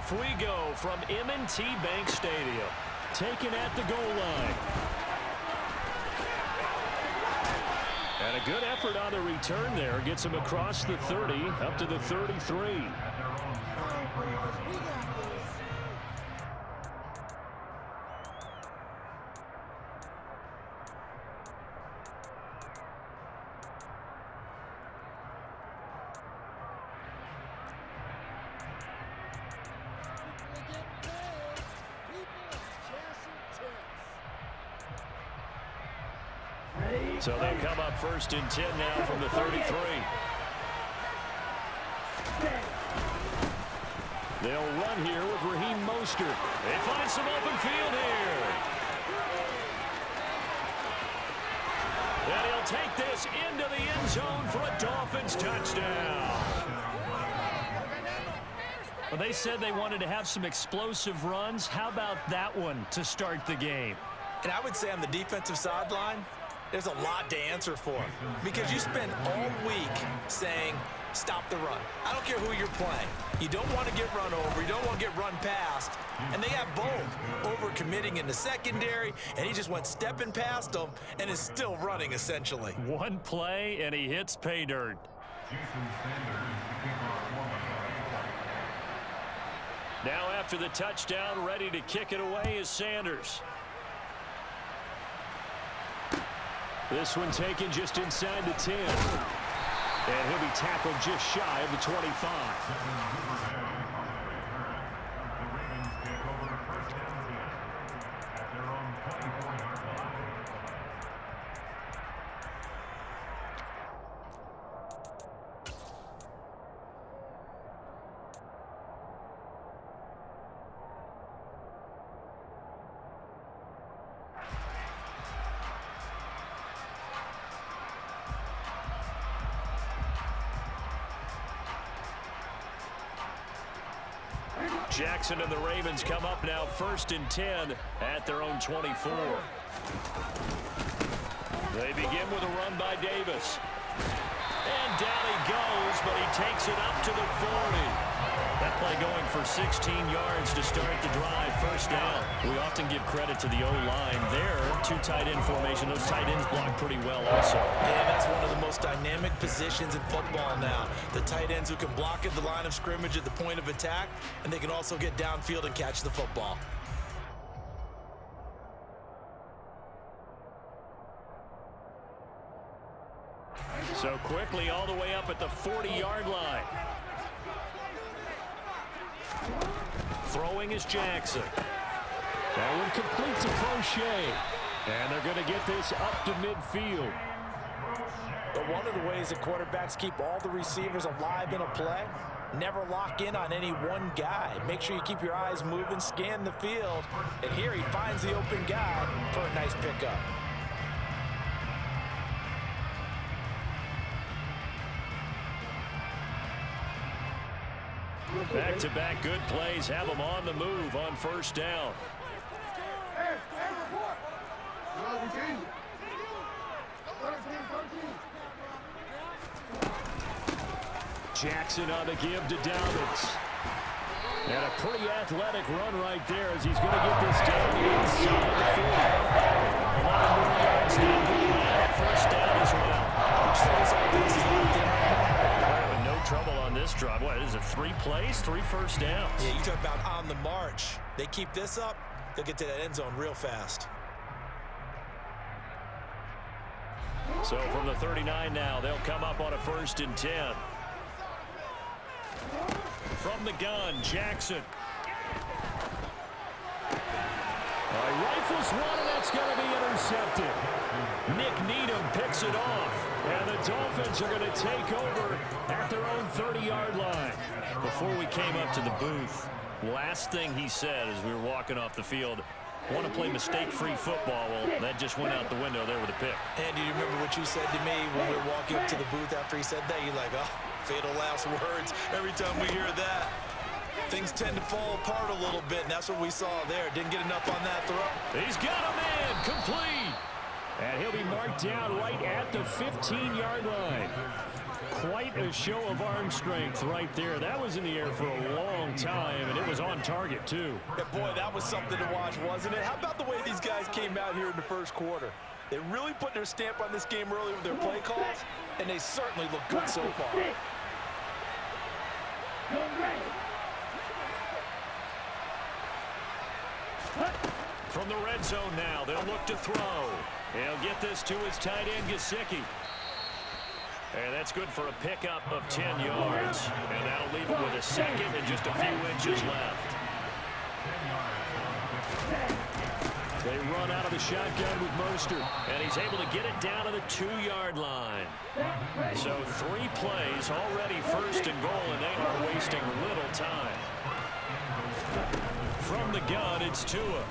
Off we go from M&T Bank Stadium. Taken at the goal line. And a good effort on the return there. Gets him across the 30, up to the 33. So they come up 1st and 10 now from the 33. They'll run here with Raheem Mostert. They find some open field here. And he'll take this into the end zone for a Dolphins touchdown. Well, they said they wanted to have some explosive runs. How about that one to start the game? And I would say on the defensive sideline, there's a lot to answer for because you spend all week saying, stop the run. I don't care who you're playing. You don't want to get run over. You don't want to get run past. And they have both over-committing in the secondary, and he just went stepping past them and is still running, essentially. One play, and he hits pay dirt. Now after the touchdown, ready to kick it away is Sanders. This one taken just inside the 10. And he'll be tackled just shy of the 25. Jackson and the Ravens come up now 1st and 10 at their own 24. They begin with a run by Davis. And down he goes, but he takes it up to the 40. That play going for 16 yards to start the drive. 1st down. We often give credit to the O-line there. 2 tight end formation. Those tight ends block pretty well also. Yeah, that's one of the most dynamic positions in football now. The tight ends who can block at the line of scrimmage at the point of attack, and they can also get downfield and catch the football. So quickly all the way up at the 40-yard line. Throwing is Jackson. That one complete to Crochet. And they're going to get this up to midfield. But one of the ways that quarterbacks keep all the receivers alive in a play, never lock in on any one guy. Make sure you keep your eyes moving, scan the field. And here he finds the open guy for a nice pickup. Back-to-back good plays have them on the move on 1st down. Jackson on the give to Dobbins. And a pretty athletic run right there as he's going to get this down inside the 40. A lot of more yards now. 1st down as well. No trouble on this drive. What is it, 3 plays, 3 first downs? Yeah, you talk about on the march. They keep this up, they'll get to that end zone real fast. So from the 39 now, they'll come up on a 1st and 10. From the gun, Jackson. Rifles one, and that's going to be intercepted. Nick Needham picks it off. And the Dolphins are going to take over at their own 30-yard line. Before we came up to the booth, last thing he said as we were walking off the field, want to play mistake-free football. Well, that just went out the window there with a pick. And do you remember what you said to me when we were walking up to the booth after he said that? You're like, oh, fatal last words. Every time we hear that, things tend to fall apart a little bit, and that's what we saw there. Didn't get enough on that throw. He's got a man, complete. And he'll be marked down right at the 15-yard line. Quite a show of arm strength right there. That was in the air for a long time, and it was on on target, too. And boy, that was something to watch, wasn't it? How about the way these guys came out here in the first quarter? They really put their stamp on this game early with their play calls, and they certainly look good so far. From the red zone now, they'll look to throw. He'll get this to his tight end, Gesicki. And that's good for a pickup of 10 yards. And that'll leave him with a second and just a few inches left. They run out of the shotgun with Mostert, and he's able to get it down to the 2-yard line. So 3 plays already first and goal, and they are wasting little time. From the gun, it's Tua.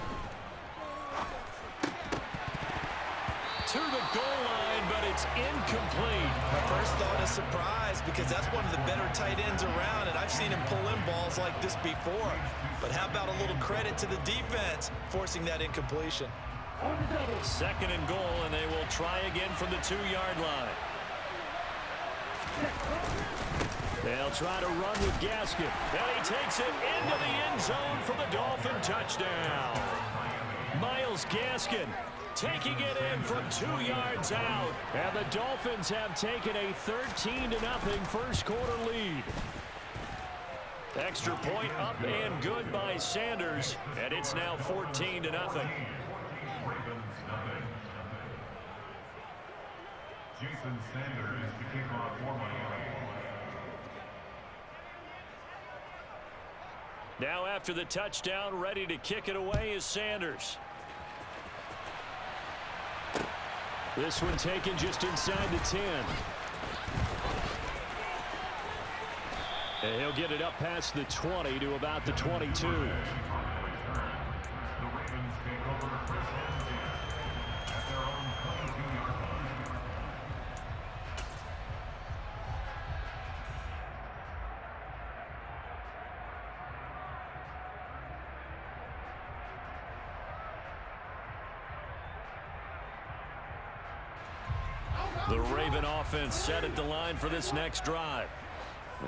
To the goal line, but it's incomplete. My first thought is surprise, because that's one of the better tight ends around, and I've seen him pull in balls like this before. But how about a little credit to the defense forcing that incompletion? Second and goal, and they will try again from the 2-yard line. They'll try to run with Gaskin, and he takes it into the end zone for the Dolphin touchdown. Myles Gaskin taking it in from 2 yards out, and the Dolphins have taken a 13-0 first quarter lead. Extra point up and good by Sanders, and it's now 14-0. Jason Sanders to kick off for Miami. Now after the touchdown, ready to kick it away is Sanders. This one taken just inside the 10. And he'll get it up past the 20 to about the 22. The Ravens take over first and 10 at their own 22-yard line. The Raven offense set at the line for this next drive.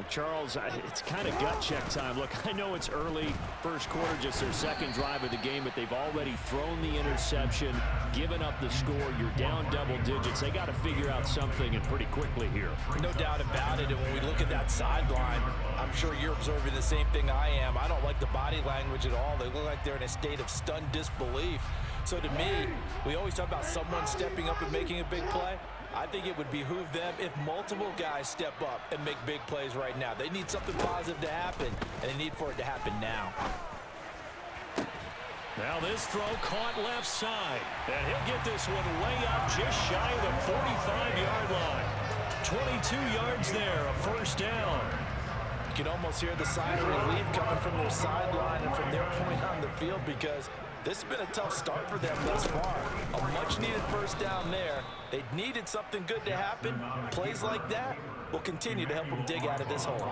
Charles, it's kind of gut check time. Look, I know it's early, first quarter, just their second drive of the game, but they've already thrown the interception, given up the score. You're down double digits. They got to figure out something, and pretty quickly here. No doubt about it, and when we look at that sideline, I'm sure you're observing the same thing I am. I don't like the body language at all. They look like they're in a state of stunned disbelief. So to me, we always talk about someone stepping up and making a big play. I think it would behoove them if multiple guys step up and make big plays right now. They need something positive to happen, and they need for it to happen now. Now this throw caught left side, and he'll get this one way up just shy of the 45-yard line. 22 yards there, a first down. You can almost hear the sigh of relief coming from their sideline and from their point on the field, because this has been a tough start for them thus far. A much-needed first down there. They needed something good to happen. Plays like that will continue to help them dig out of this hole.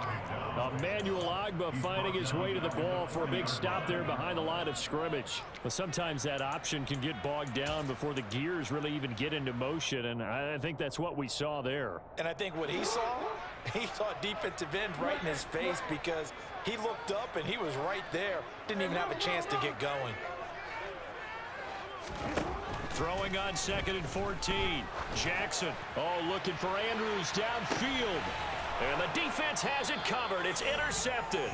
Emmanuel Ogbah finding his way to the ball for a big stop there behind the line of scrimmage. But sometimes that option can get bogged down before the gears really even get into motion, and I think that's what we saw there. And I think what he saw defensive end right in his face, because he looked up and he was right there. Didn't even have a chance to get going. Throwing on 2nd and 14. Jackson, looking for Andrews downfield. And the defense has it covered. It's intercepted.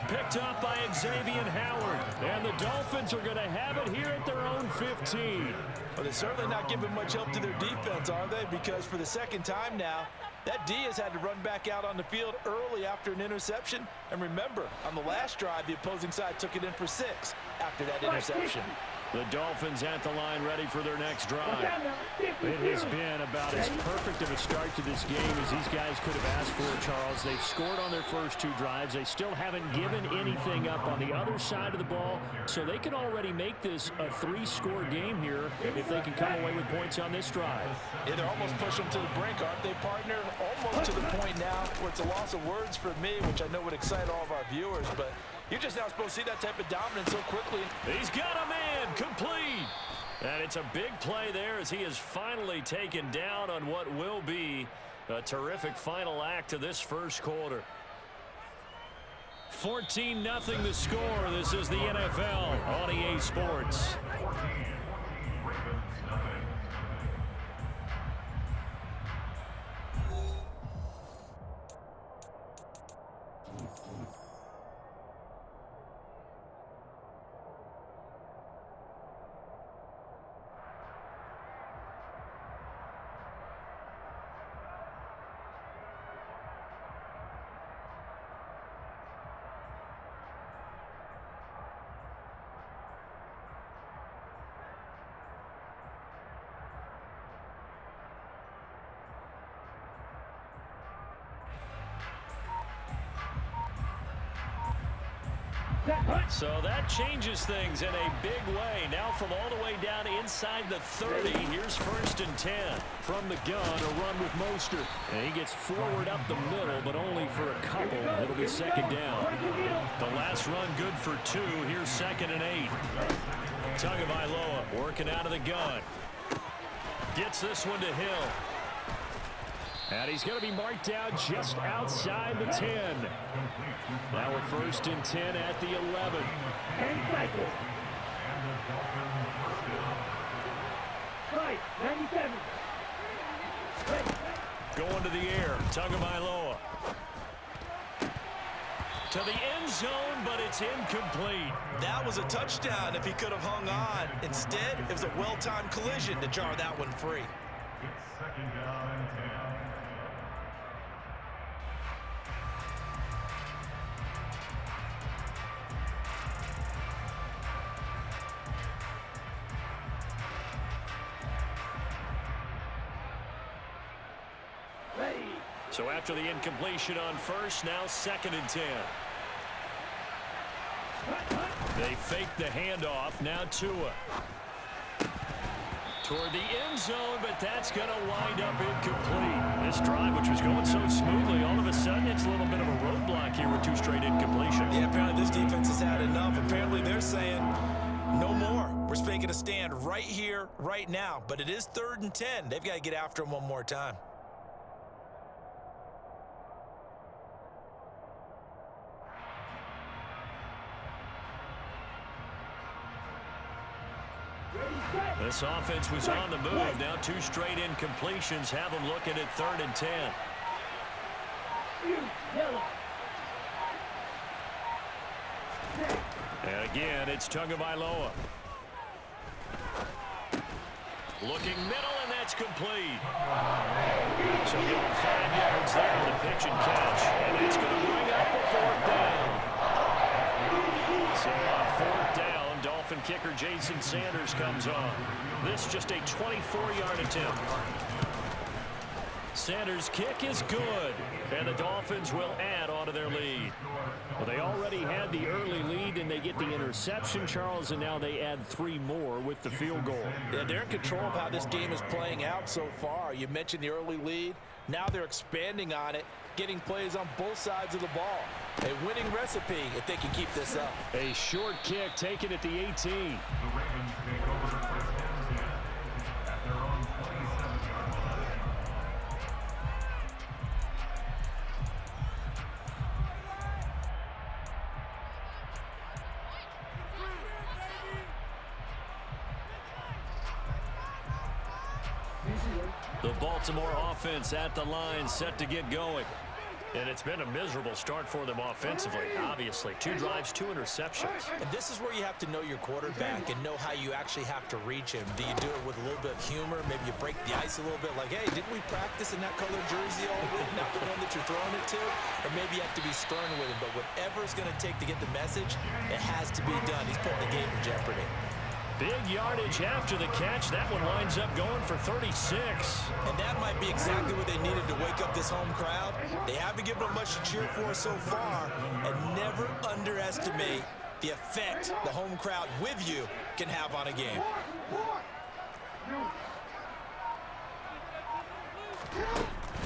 Picked up by Xavier Howard. And the Dolphins are going to have it here at their own 15. Well, they're certainly not giving much help to their defense, are they? Because for the second time now, that D has had to run back out on the field early after an interception. And remember, on the last drive, the opposing side took it in for 6 after that interception. The Dolphins at the line ready for their next drive. It has been about as perfect of a start to this game as these guys could have asked for, Charles. They've scored on their first 2 drives. They still haven't given anything up on the other side of the ball, so they can already make this a 3-score game here if they can come away with points on this drive. Yeah, they're almost pushing them to the brink, aren't they, partner? Almost to the point now where it's a loss of words for me, which I know would excite all of our viewers, but you're just now supposed to see that type of dominance so quickly. He's got a man, complete. And it's a big play there as he is finally taken down on what will be a terrific final act to this first quarter. 14-0 the score. This is the NFL on EA Sports. 14, Ravens nothing. So that changes things in a big way. Now from all the way down inside the 30, here's 1st and 10. From the gun, a run with Mostert. And he gets forward up the middle, but only for a couple. It'll be 2nd down. The last run good for 2. Here's 2nd and 8. Tagovailoa working out of the gun. Gets this one to Hill. And he's going to be marked down just outside the 10. Now we're 1st and 10 at the 11. Going to the air. Tagovailoa. To the end zone, but it's incomplete. That was a touchdown if he could have hung on. Instead, it was a well-timed collision to jar that one free. It's 2nd down and 10. So after the incompletion on 1st, now 2nd and 10. They fake the handoff. Now Tua. Toward the end zone, but that's going to wind up incomplete. This drive, which was going so smoothly, all of a sudden it's a little bit of a roadblock here with 2 straight incompletions. Yeah, apparently this defense has had enough. Apparently they're saying no more. We're making a stand right here, right now. But it is 3rd and 10. They've got to get after him one more time. This offense was on the move. Now 2 straight incompletions have them looking at 3rd and 10. And again, it's Tagovailoa. Looking middle, and that's complete. So give him 5 yards there on the pitch and catch. And it's going to bring up the 4th down. So on 4th down, Dolphin kicker Jason Sanders comes on. This just a 24-yard attempt. Sanders' kick is good, and the Dolphins will add on to their lead. Well, they already had the early lead, and they get the interception, Charles, and now they add 3 more with the field goal. Yeah, they're in control of how this game is playing out so far. You mentioned the early lead. Now they're expanding on it, getting plays on both sides of the ball. A winning recipe if they can keep this up. A short kick taken at the 18. The Ravens take over 1st and 10 at their own 27-yard line. The Baltimore offense at the line, set to get going. And it's been a miserable start for them offensively, obviously. 2 drives, 2 interceptions. And this is where you have to know your quarterback and know how you actually have to reach him. Do you do it with a little bit of humor? Maybe you break the ice a little bit, like, hey, didn't we practice in that colored jersey all week, not the one that you're throwing it to? Or maybe you have to be stern with him. But whatever it's going to take to get the message, it has to be done. He's putting the game in jeopardy. Big yardage after the catch. That one winds up going for 36. And that might be exactly what they needed to wake up this home crowd. They haven't given them much to cheer for so far. And never underestimate the effect the home crowd with you can have on a game.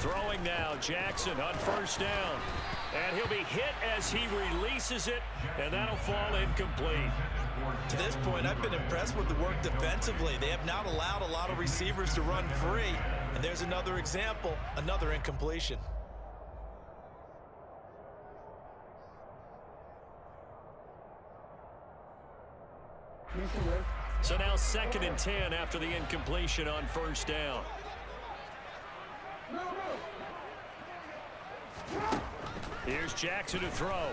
Throwing now, Jackson on 1st down. And he'll be hit as he releases it, and that'll fall incomplete. To this point, I've been impressed with the work defensively. They have not allowed a lot of receivers to run free. And there's another example, another incompletion. So now 2nd and 10 after the incompletion on 1st down. Here's Jackson to throw.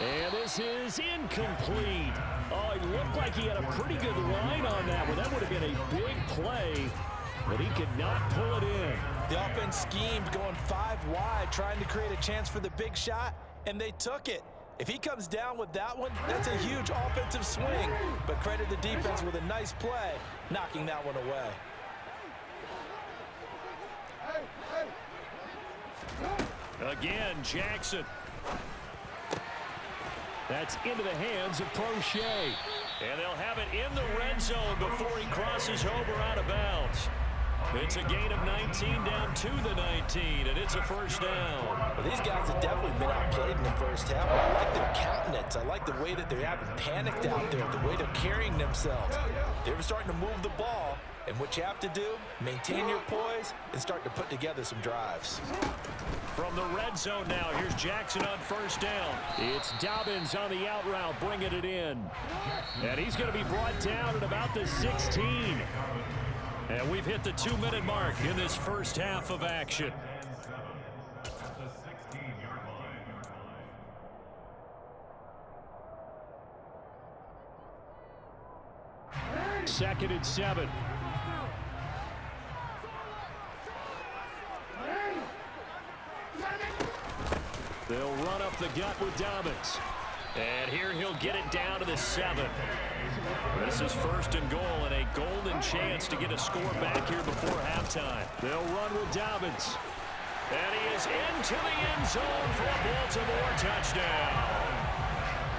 And this is incomplete. Oh, it looked like he had a pretty good line on that one. That would have been a big play, but he could not pull it in. The offense schemed going 5 wide, trying to create a chance for the big shot, and they took it. If he comes down with that one, that's a huge offensive swing. But credit the defense with a nice play, knocking that one away. Again, Jackson. That's into the hands of Prochet. And they'll have it in the red zone before he crosses over out of bounds. It's a gain of 19 down to the 19, and it's a 1st down. Well, these guys have definitely been outplayed in the 1st half. I like their countenance. I like the way that they haven't panicked out there, the way they're carrying themselves. They're starting to move the ball, and what you have to do, maintain your poise and start to put together some drives. From the red zone now, here's Jackson on 1st down. It's Dobbins on the out route, bringing it in. And he's going to be brought down at about the 16. And we've hit the 2-minute mark in this 1st half of action. At the 16-yard line. 2nd and 7. They'll run up the gut with Dobbins. And here he'll get it down to the 7. This is 1st and goal and a golden chance to get a score back here before halftime. They'll run with Dobbins. And he is into the end zone for a Baltimore touchdown.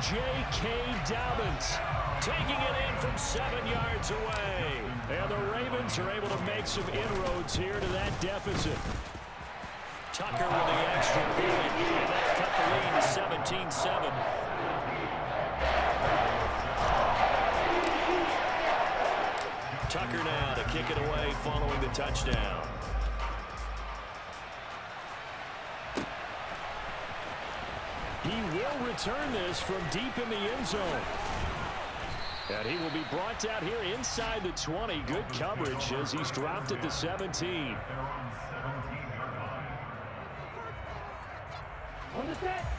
J.K. Dobbins taking it in from 7 yards away. And the Ravens are able to make some inroads here to that deficit. Tucker with the extra point, and that cut the lead to 17-7. Tucker now to kick it away following the touchdown. He will return this from deep in the end zone. And he will be brought down here inside the 20. Good coverage as he's dropped at the 17.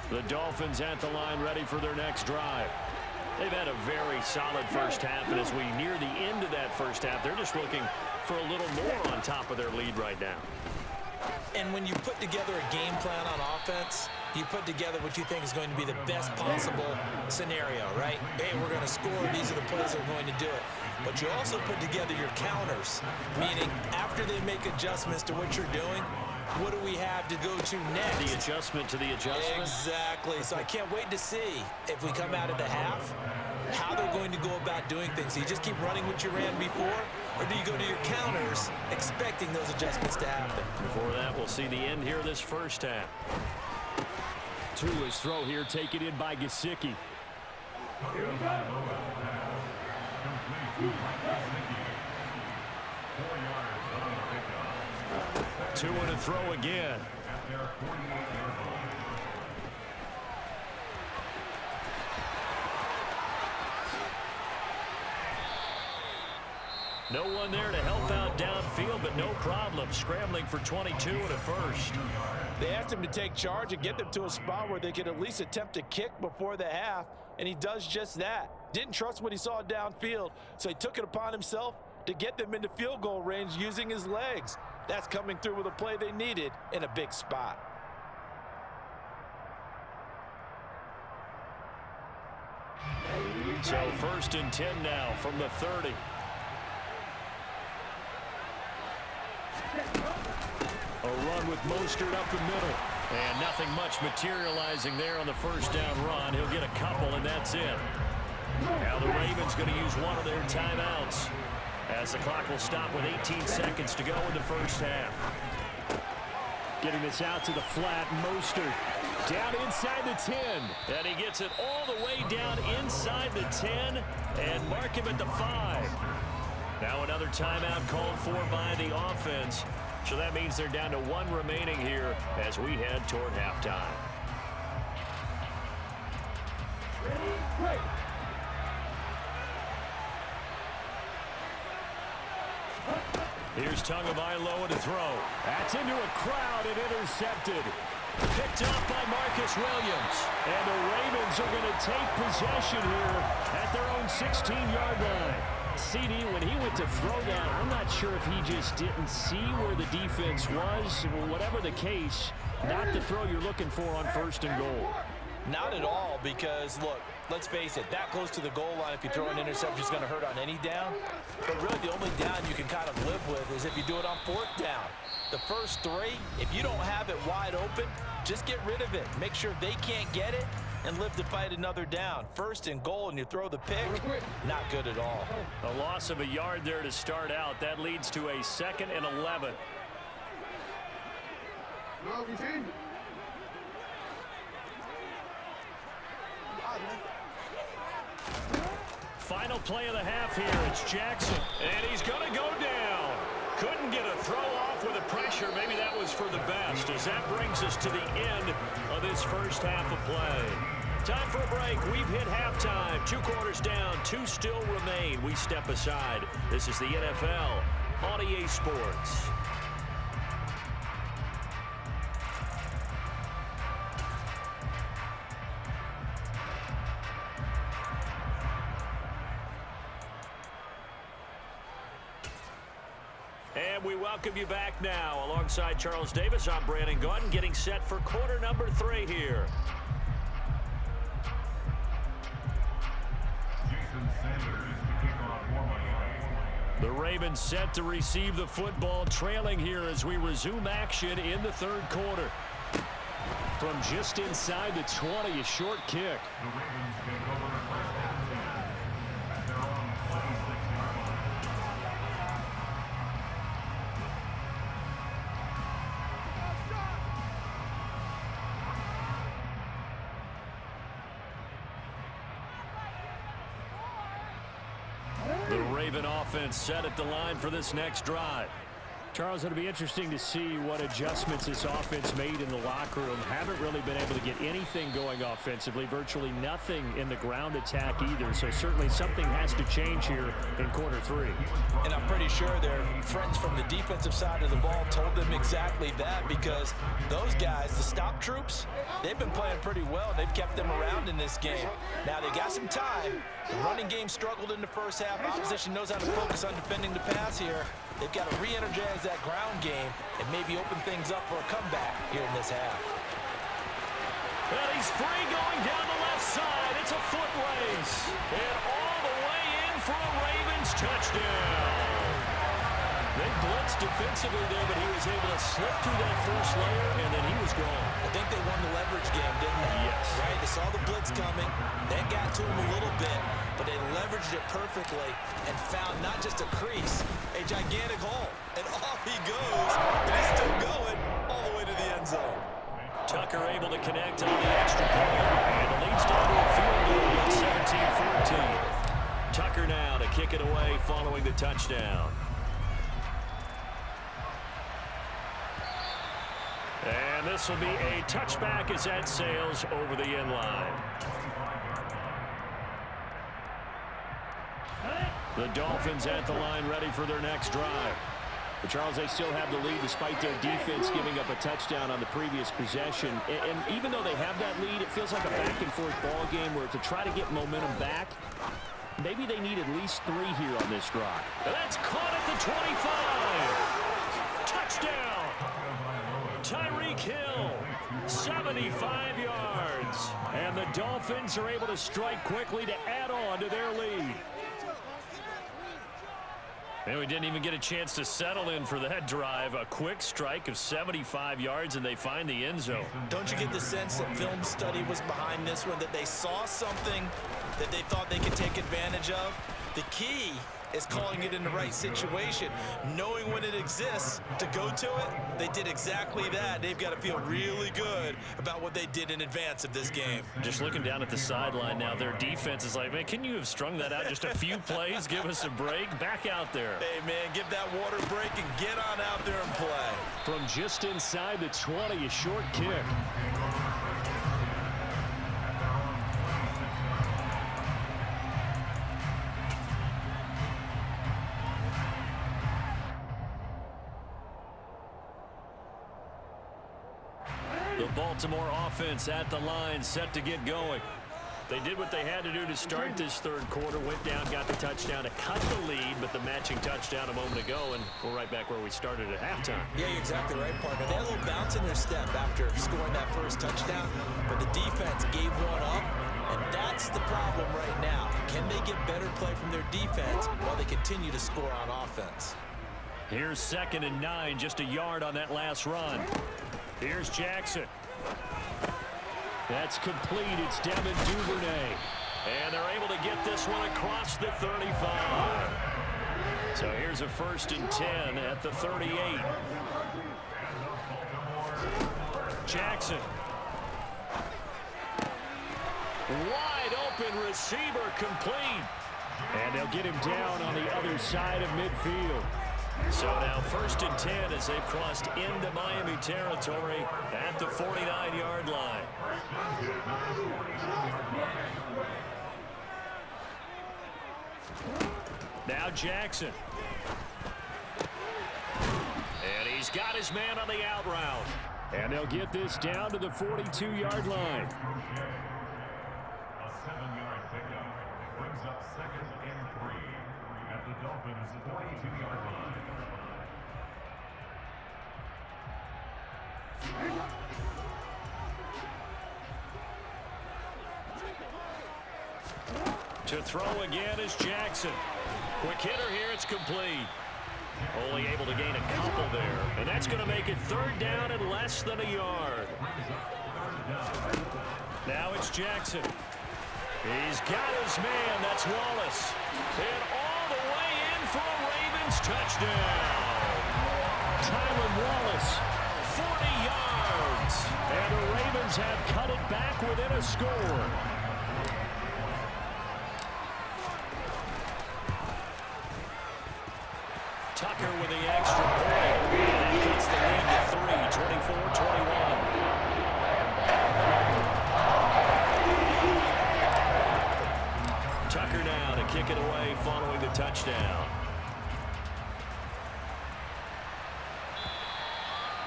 The Dolphins at the line ready for their next drive. They've had a very solid 1st half, and as we near the end of that 1st half, they're just looking for a little more on top of their lead right now. And when you put together a game plan on offense, you put together what you think is going to be the best possible scenario, right? Hey, we're going to score. These are the plays that are going to do it. But you also put together your counters, meaning after they make adjustments to what you're doing, what do we have to go to next? The adjustment to the adjustment. Exactly. So I can't wait to see if we come out of the half, how they're going to go about doing things. Do you just keep running what you ran before, or do you go to your counters expecting those adjustments to happen? Before that, we'll see the end here of this 1st half. To his throw here, taken in by Gesicki. Here we go. Complete to 4 yards on the pickup. 2 and a throw again. At their 48-yard line. No one there to help out downfield, but no problem. Scrambling for 22 and a 1st. They asked him to take charge and get them to a spot where they could at least attempt a kick before the half, and he does just that. Didn't trust what he saw downfield, so he took it upon himself to get them into field goal range using his legs. That's coming through with a play they needed in a big spot. So 1st and 10 now from the 30. A run with Mostert up the middle. And nothing much materializing there on the 1st down run. He'll get a couple, and that's it. Now the Ravens going to use one of their timeouts as the clock will stop with 18 seconds to go in the 1st half. Getting this out to the flat, Mostert down inside the 10. And he gets it all the way down inside the 10 and mark him at the 5. Now another timeout called for by the offense. So that means they're down to 1 remaining here as we head toward halftime. Here's Tagovailoa to throw. That's into a crowd and intercepted. Picked up by Marcus Williams. And the Ravens are going to take possession here at their own 16-yard line. CD, when he went to throw that, I'm not sure if he just didn't see where the defense was. Whatever the case, not the throw you're looking for on 1st and goal. Not at all, because, look, let's face it, that close to the goal line, if you throw an interception, it's going to hurt on any down. But really, the only down you can kind of live with is if you do it on 4th down. The first 3, if you don't have it wide open, just get rid of it. Make sure they can't get it and live to fight another down. 1st and goal, and you throw the pick, not good at all. A loss of a yard there to start out. That leads to a 2nd and 11. Final play of the half here. It's Jackson. And he's going to go down. Couldn't get a throw off with the pressure. Maybe that was for the best, as that brings us to the end of this first half of play. Time for a break. We've hit halftime. 2 quarters down. 2 still remain. We step aside. This is the NFL on EA Sports. And we welcome you back now. Alongside Charles Davis, I'm Brandon Gaudin, getting set for quarter number 3 here. The Ravens set to receive the football, trailing here as we resume action in the 3rd quarter. From just inside the 20, a short kick. The Ravens take over the first half at their own 26-yard line. The Raven offense set at the line for this next drive. Charles, it'll be interesting to see what adjustments this offense made in the locker room. Haven't really been able to get anything going offensively, virtually nothing in the ground attack either. So certainly something has to change here in quarter 3. And I'm pretty sure their friends from the defensive side of the ball told them exactly that, because those guys, the stop troops, they've been playing pretty well. They've kept them around in this game. Now they got some time. The running game struggled in the first half. Opposition knows how to focus on defending the pass here. They've got to re-energize that ground game and maybe open things up for a comeback here in this half. And he's free going down the left side. It's a foot race. And all the way in for a Ravens touchdown. They blitzed defensively there, but he was able to slip through that first layer, and then he was gone. I think they won the leverage game, didn't they? Yes. Right? They saw the blitz coming. That got to him a little bit, but they leveraged it perfectly and found not just a crease, a gigantic hole. And off he goes, and he's still going all the way to the end zone. Tucker able to connect on the extra point, and it leads down to a field goal at 17-14. Tucker now to kick it away following the touchdown. And this will be a touchback as that sails over the end line. The Dolphins at the line ready for their next drive. But Charles, they still have the lead despite their defense giving up a touchdown on the previous possession. And even though they have that lead, it feels like a back-and-forth ball game where to try to get momentum back, maybe they need at least 3 here on this drive. And that's caught at the 25. Touchdown. Tyreek Hill, 75 yards. And the Dolphins are able to strike quickly to add on to their lead. And we didn't even get a chance to settle in for that drive. A quick strike of 75 yards, and they find the end zone. Don't you get the sense that film study was behind this one, that they saw something that they thought they could take advantage of? The key is calling it in the right situation, knowing when it exists to go to it. They did exactly that. They've got to feel really good about what they did in advance of this game. Just looking down at the sideline now, their defense is like, man, can you have strung that out just a few plays? Give us a break. Back out there. Hey, man, give that water break and get on out there and play. From just inside the 20, a short kick. Baltimore offense at the line, set to get going. They did what they had to do to start this third quarter, went down, got the touchdown to cut the lead, but the matching touchdown a moment ago, and we're right back where we started at halftime. Yeah, you're exactly right, partner. They had a little bounce in their step after scoring that first touchdown, but the defense gave one up, and that's the problem right now. Can they get better play from their defense while they continue to score on offense? Here's 2nd and 9, just a yard on that last run. Here's Jackson. That's complete. It's Devin Duvernay. And they're able to get this one across the 35. So here's a 1st and 10 at the 38. Jackson. Wide open receiver complete. And they'll get him down on the other side of midfield. So now 1st and 10 as they've crossed into Miami territory at the 49-yard line. Now Jackson. And he's got his man on the out route. And they'll get this down to the 42-yard line. A 7-yard pickup brings up 2nd and 3 at the Dolphins' 42-yard line. To throw again is Jackson. Quick hitter here, it's complete. Only able to gain a couple there. And that's going to make it 3rd down and less than a yard. Now it's Jackson. He's got his man, that's Wallace. And all the way in for a Ravens touchdown. Tylan Wallace, 40 yards. And the Ravens have cut it back within a score. Tucker with the extra point. And that cuts the lead to 3, 24-21. Tucker now to kick it away following the touchdown.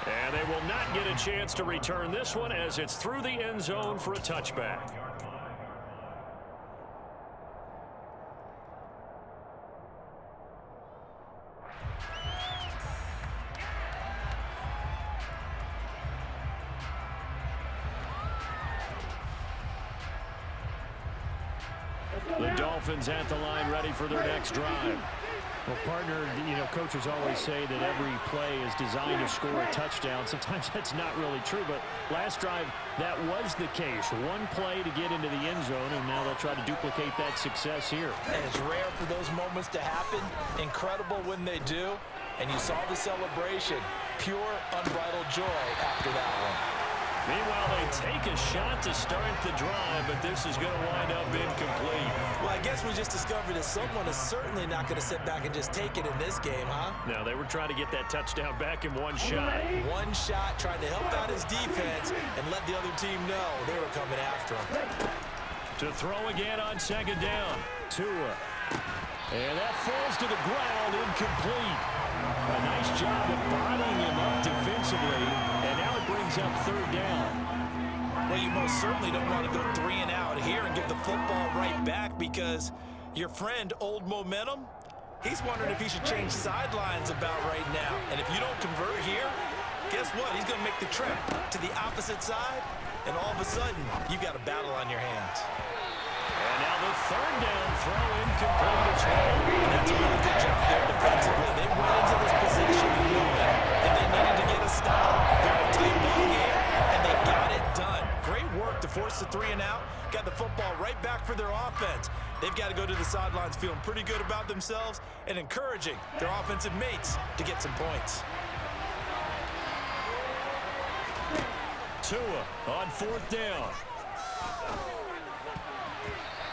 And they will not get a chance to return this one as it's through the end zone for a touchback. The Dolphins at the line ready for their next drive. Well, partner, you know, coaches always say that every play is designed to score a touchdown. Sometimes that's not really true, but last drive, that was the case. One play to get into the end zone, and now they'll try to duplicate that success here. And it's rare for those moments to happen. Incredible when they do. And you saw the celebration. Pure, unbridled joy after that one. Meanwhile, they take a shot to start the drive, but this is going to wind up incomplete. Well, I guess we just discovered that someone is certainly not going to sit back and just take it in this game, huh? No, they were trying to get that touchdown back in one shot. One shot, trying to help out his defense and let the other team know they were coming after him. To throw again on 2nd down. Tua. And that falls to the ground, incomplete. A nice job of bottling him up defensively, and now it brings up 3rd down. Well, you most certainly don't want to go 3 and out here and give the football right back because your friend, Old Momentum, he's wondering if he should change sidelines about right now. And if you don't convert here, guess what? He's going to make the trip to the opposite side, and all of a sudden, you've got a battle on your hands. And now the 3rd down throw incomplete as well. And that's a really good job there defensively. They went into this position knowing that they needed to get a stop. They're in a tight ball game, and they got it done. Great work to force the 3 and out. Got the football right back for their offense. They've got to go to the sidelines feeling pretty good about themselves and encouraging their offensive mates to get some points. Tua on 4th down.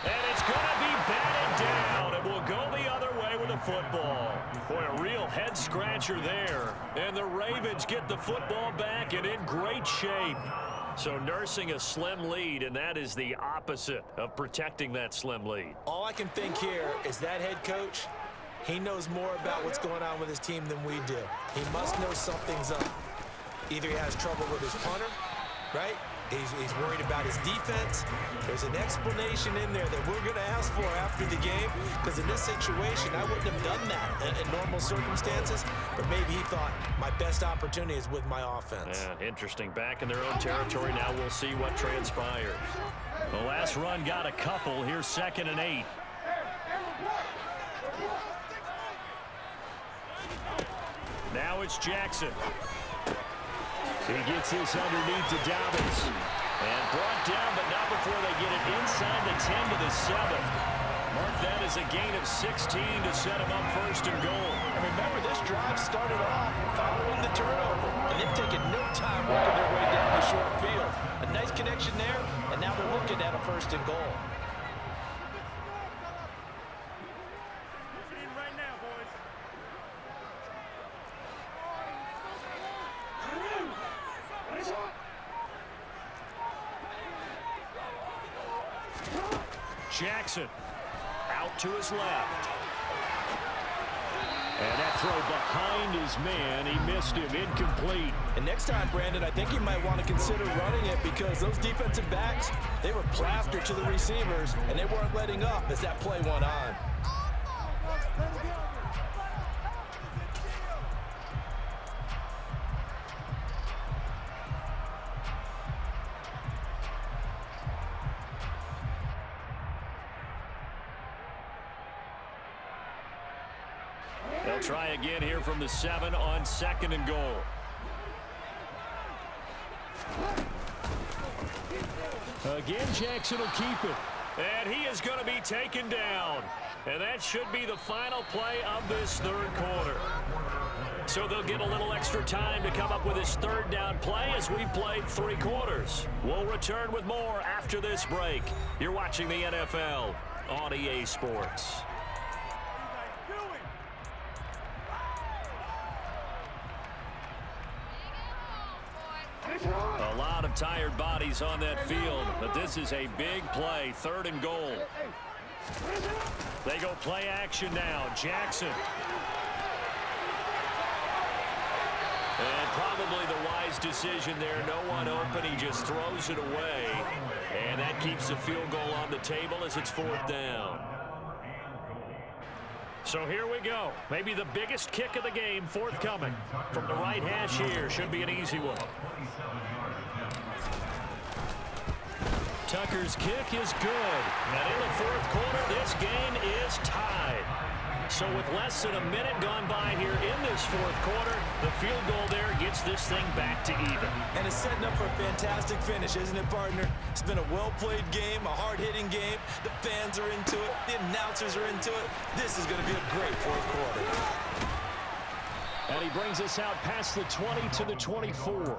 And it's going to be batted down. It will go the other way with the football. Boy, a real head-scratcher there. And the Ravens get the football back and in great shape. So nursing a slim lead, and that is the opposite of protecting that slim lead. All I can think here is that head coach, he knows more about what's going on with his team than we do. He must know something's up. Either he has trouble with his punter right? He's worried about his defense. There's an explanation in there that we're going to ask for after the game, because in this situation, I wouldn't have done that in normal circumstances, but maybe he thought my best opportunity is with my offense. Yeah, interesting. Back in their own territory. Now we'll see what transpires. The last run got a couple. Here's 2nd and 8. Now it's Jackson. He gets this underneath to Dobbins. And brought down, but not before they get it inside the 10 to the 7. Mark that as a gain of 16 to set him up 1st and goal. And remember, this drive started off following the turnover, and they've taken no time working their way down the short field. A nice connection there, and now they're looking at a 1st and goal. Jackson out to his left. And that throw behind his man. He missed him. Incomplete. And next time, Brandon, I think he might want to consider running it, because those defensive backs, they were plastered to the receivers, and they weren't letting up as that play went on. They'll try again here from the 7 on 2nd and goal. Again, Jackson will keep it. And he is going to be taken down. And that should be the final play of this 3rd quarter. So they'll get a little extra time to come up with his 3rd down play as we played 3 quarters. We'll return with more after this break. You're watching the NFL on EA Sports. A lot of tired bodies on that field, but this is a big play, 3rd and goal. They go play action now. Jackson. And probably the wise decision there. No one open. He just throws it away. And that keeps the field goal on the table as it's 4th down. So here we go. Maybe the biggest kick of the game forthcoming. From the right hash here. Should be an easy one. Tucker's kick is good. And in the 4th quarter, this game is tied. So with less than a minute gone by here in this 4th quarter, the field goal there gets this thing back to even. And it's setting up for a fantastic finish, isn't it, partner? It's been a well-played game, a hard-hitting game. The fans are into it. The announcers are into it. This is going to be a great 4th quarter. And he brings us out past the 20 to the 24.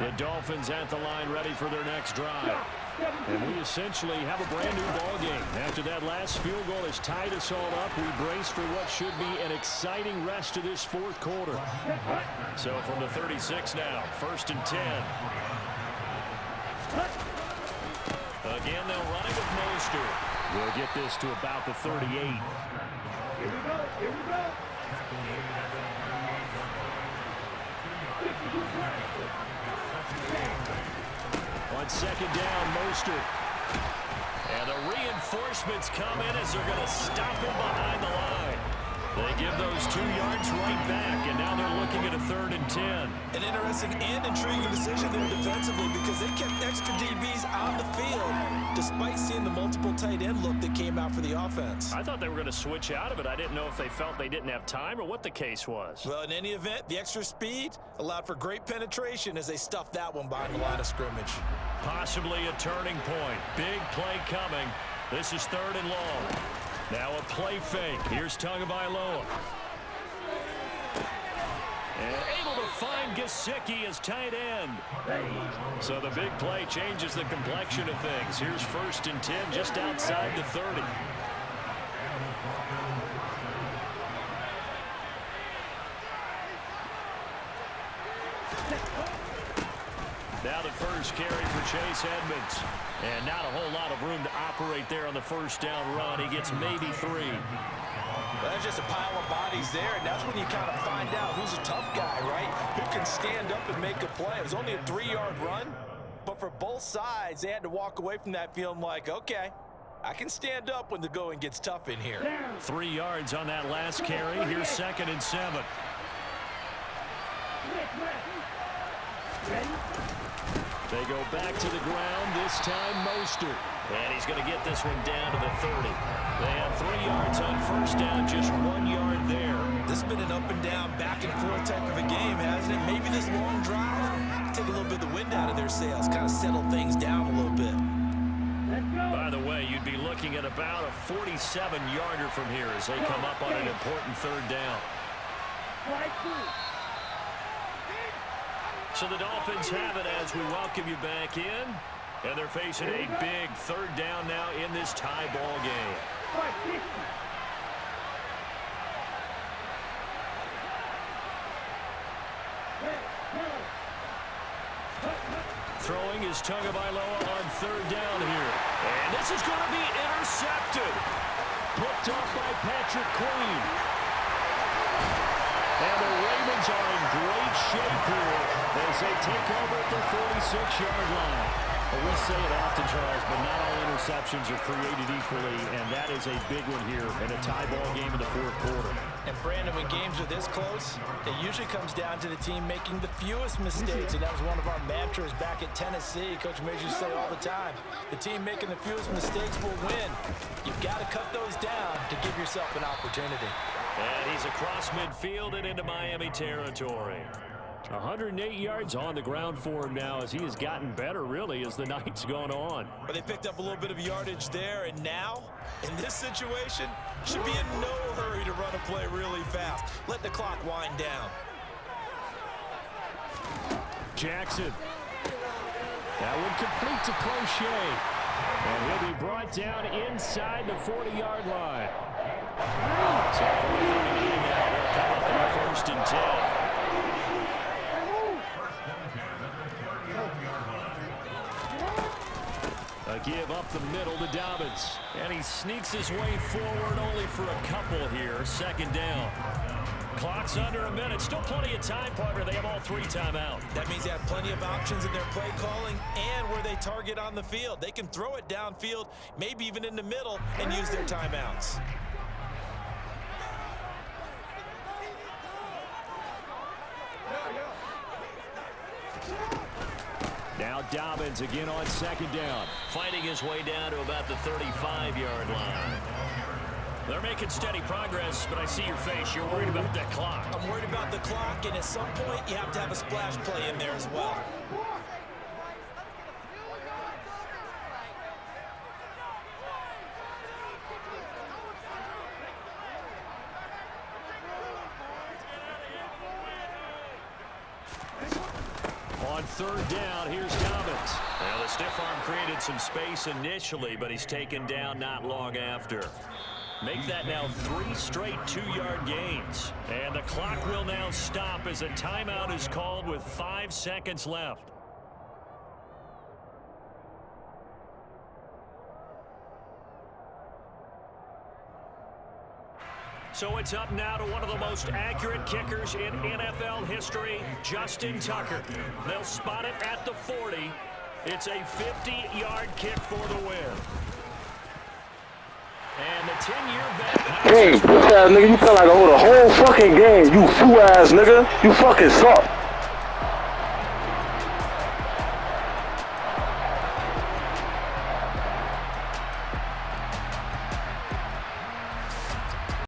The Dolphins at the line ready for their next drive. And we essentially have a brand new ball game. After that last field goal has tied us all up, we brace for what should be an exciting rest of this 4th quarter. So from the 36 now, 1st and 10. Again, they'll run it with Mostert. We'll get this to about the 38. Here we go. On 2nd down, Mostert. And the reinforcements come in as they're going to stop him behind the line. They give those 2 yards right back, and now they're looking at a 3rd and 10. An interesting and intriguing decision there defensively, because they kept extra DBs on the field despite seeing the multiple tight end look that came out for the offense. I thought they were going to switch out of it. I didn't know if they felt they didn't have time or what the case was. Well, in any event, the extra speed allowed for great penetration as they stuffed that one behind the line of scrimmage. Possibly a turning point. Big play coming. This is 3rd and long. Now a play fake. Here's Tagovailoa. And able to find Gesicki as tight end. So the big play changes the complexion of things. Here's 1st and 10 just outside the 30. Now the first carry for Chase Edmonds. And not a whole lot of room to operate there on the first down run. He gets maybe 3. Well, there's just a pile of bodies there, and that's when you kind of find out who's a tough guy, right? Who can stand up and make a play. It was only a 3-yard run, but for both sides, they had to walk away from that feeling like, okay, I can stand up when the going gets tough in here. 3 yards on that last carry. Here's 2nd and 7. They go back to the ground, this time Mostert. And he's going to get this one down to the 30. They have 3 yards on first down, just 1 yard there. This has been an up and down, back and forth type of a game, hasn't it? Maybe this long drive, take a little bit of the wind out of their sails, kind of settle things down a little bit. By the way, you'd be looking at about a 47-yarder from here as they come up on an important 3rd down. So the Dolphins have it as we welcome you back in. And they're facing a big 3rd down now in this tie ball game. Throwing is Tagovailoa on 3rd down here. And this is going to be intercepted. Picked off by Patrick Queen. And the Ravens are in great shape here as they take over at the 46-yard line. Well, we say it often, Charles, but not all interceptions are created equally, and that is a big one here in a tie ball game in the 4th quarter. And Brandon, when games are this close, it usually comes down to the team making the fewest mistakes, and that was one of our mantras back at Tennessee. Coach Major used to say all the time, the team making the fewest mistakes will win. You've got to cut those down to give yourself an opportunity. And he's across midfield and into Miami territory. 108 yards on the ground for him now as he has gotten better, really, as the night's gone on. But they picked up a little bit of yardage there, and now, in this situation, should be in no hurry to run a play really fast. Let the clock wind down. Jackson. That one complete to Crochet. And he'll be brought down inside the 40-yard line. So from the 39 now, they'll come up on 1st and 10. A give up the middle to Dobbins. And he sneaks his way forward only for a couple here. 2nd down. Clock's under a minute. Still plenty of time, partner. They have all 3 timeouts. That means they have plenty of options in their play calling and where they target on the field. They can throw it downfield, maybe even in the middle, and use their timeouts. Now Dobbins again on 2nd down. Fighting his way down to about the 35-yard line. They're making steady progress, but I see your face. You're worried about that clock. I'm worried about the clock, and at some point, you have to have a splash play in there as well. On 3rd down, here's Dobbins. Well, the stiff arm created some space initially, but he's taken down not long after. Make that now 3 straight 2-yard gains. And the clock will now stop as a timeout is called with 5 seconds left. So it's up now to one of the most accurate kickers in NFL history, Justin Tucker. They'll spot it at the 40. It's a 50-yard kick for the win. And the 10-year vet... Hey, bitch ass nigga, you feel like I hold a whole fucking game. You fool ass nigga. You fucking suck.